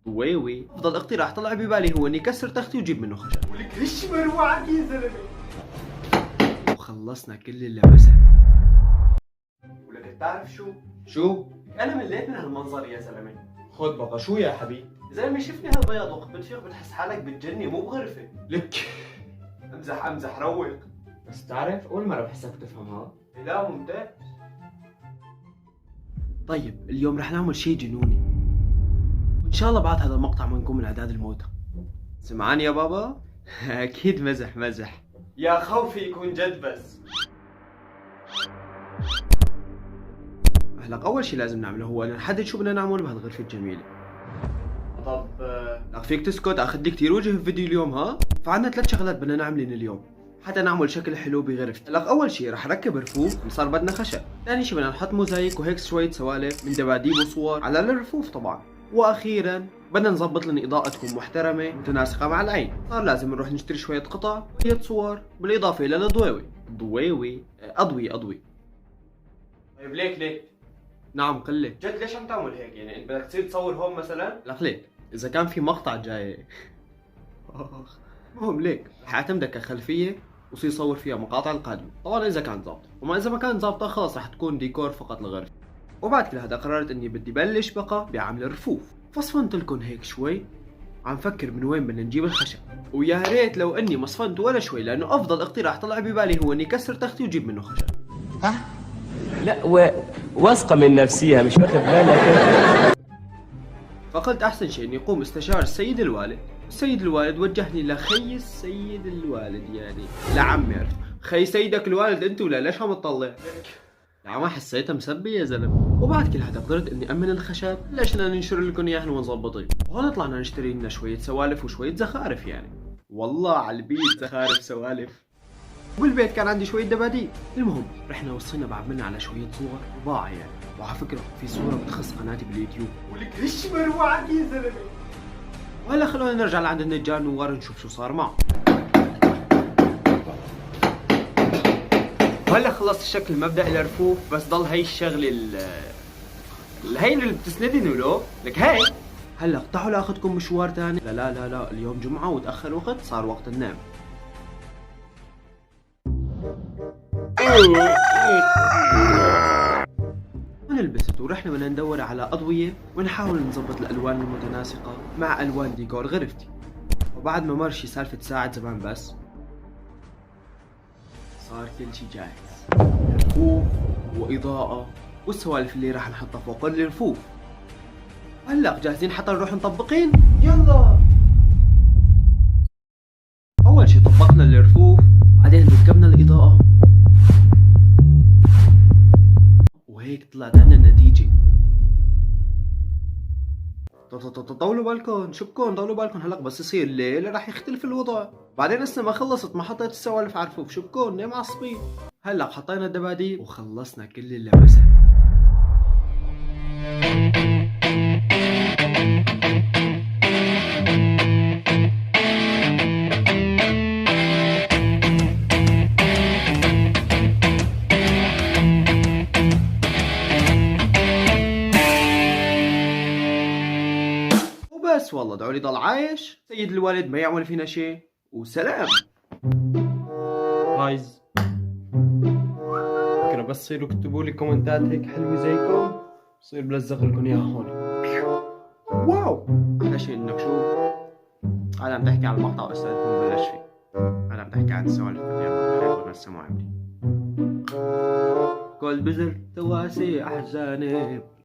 وي افضل اقتراح طلع ببالي هو اني كسر تختي وجيب منه خشب. ولك هش مروعك يا زلمه. وخلصنا كل اللمسه. ولك بتعرف شو؟ انا مليت من هالمنظر يا زلمه. خد بابا شو يا حبيبي؟ يا زلمه شفني هالبياض وقت بتفيق بتحس حالك بالجنه مو بغرفه. لك امزح روق. بس تعرف اول مره بحسك تفهمها. لا ممتاز. طيب اليوم رح نعمل شيء جنوني، وان شاء الله بعد هذا المقطع ما نكون من اعداد الموتى. سمعان يا بابا؟ اكيد مزح. يا خوفي يكون جد بس. هلا اول شيء لازم نعمله هو نحدد شو بدنا نعمل بهالغرفه الجميله. طب لا فيك تسكت، اخذ لي كثير وجه في فيديو اليوم ها؟ فعندنا 3 شغلات بدنا نعملن اليوم حتى نعمل شكل حلو بغرفتي. هلا اول شيء رح ركب رفوف وصار بدنا خشب، ثاني شيء بدنا نحط موزايك وهيك شويه سوالف من دباديب وصور على الرفوف طبعا، واخيرا بدنا نظبط لنا اضاءه تكون محترمه متناسقه مع العين. صار لازم نروح نشتري شويه قطع وشويه صور بالاضافه الى الضويوي اضوي. طيب ليك نعم قله. جد ليش عم تعمل هيك؟ يعني انت بدك تصير تصور هون مثلا؟ لك ليك اذا كان في مقطع جاي المهم ليك رح اعتمدك كخلفيه وصير صور فيها مقاطع القادمه، طبعا اذا كانت ظابطه، وما اذا ما كانت ظابطه خلص رح تكون ديكور فقط لغرفه. وبعد كل هذا قررت اني بدي بلش بقى بعمل الرفوف. فصفنت لكم هيك شوي، عم فكر من وين بدنا نجيب الخشب، ويا ريت لو اني ما صفنت ولا شوي، لانه افضل اقتراح طلع ببالي هو اني كسر تختي وجيب منه خشب. لا واثقة من نفسها مش واخد بالك. فقلت احسن شيء اني اقوم استشار السيد الوالد. السيد الوالد وجهني لخي السيد الوالد، يعني لعمي، عرفت؟ خي سيدك الوالد انت ولا ليش عم تطلع؟ يعني ما حسيتها مسبي يا زلمه. وبعد كل هذا قدرت اني امن الخشب، بلشنا ننشر لكم اياهن ونظبطيه، وهون طلعنا نشتري لنا شويه سوالف وشويه زخارف، يعني والله على البيت زخارف سوالف. وبالبيت كان عندي شويه دباديب. المهم رحنا وصلنا بعد منا على شويه صور وضاعه يعني، وعلى فكره في صوره بتخص قناتي باليوتيوب. ولك هش مروعك يا زلمه. وهلا خلونا نرجع لعند النجار نوار نشوف شو صار معه. وهلا خلصت الشكل المبدئي للرفوف، بس ضل هي الشغله هي اللي بتسندني له، لك هي. هلا اقطعوا لاخذكم مشوار ثاني. لا اليوم جمعه وتاخر وقت، صار وقت النوم. ونلبست ورحنا بدنا ندور على اضويه ونحاول نظبط الالوان المتناسقه مع الوان ديكور غرفتي. وبعد ما مر شي سالفه ساعه زمان بس صار كل شي جاهز، رفوف واضاءه والسوالف اللي راح نحطها فوق الرفوف. هلا جاهزين حتى نروح نطبقين؟ يلا. اول شي طبقنا الرفوف، بعدين ركبنا الاضاءه، وهيك طلعت عنا النتيجة. طولوا بالكم، شبكون طولوا بالكم، هلق بس يصير الليل راح يختلف الوضع. بعدين لسه ما خلصت، ما حطيت السوالف على الرفوف، شبكون ليه معصبين؟ هلا حطينا الدباديب وخلصنا كل اللمسة. بس والله دعوا لي ضل عايش، سيد الوالد ما يعمل فينا شيء، وسلام. جايز فكرة بس تصيروا تكتبوا لي كومنتات هيك حلوة زيكم بصير بلزق لكم اياها هون. واو احلى شيء انك شو انا عم تحكي عن المقطع استاذكم بلش فيه، انا عم تحكي عن السوالف اللي بس مو عندي. كل بزر تواسي احزاني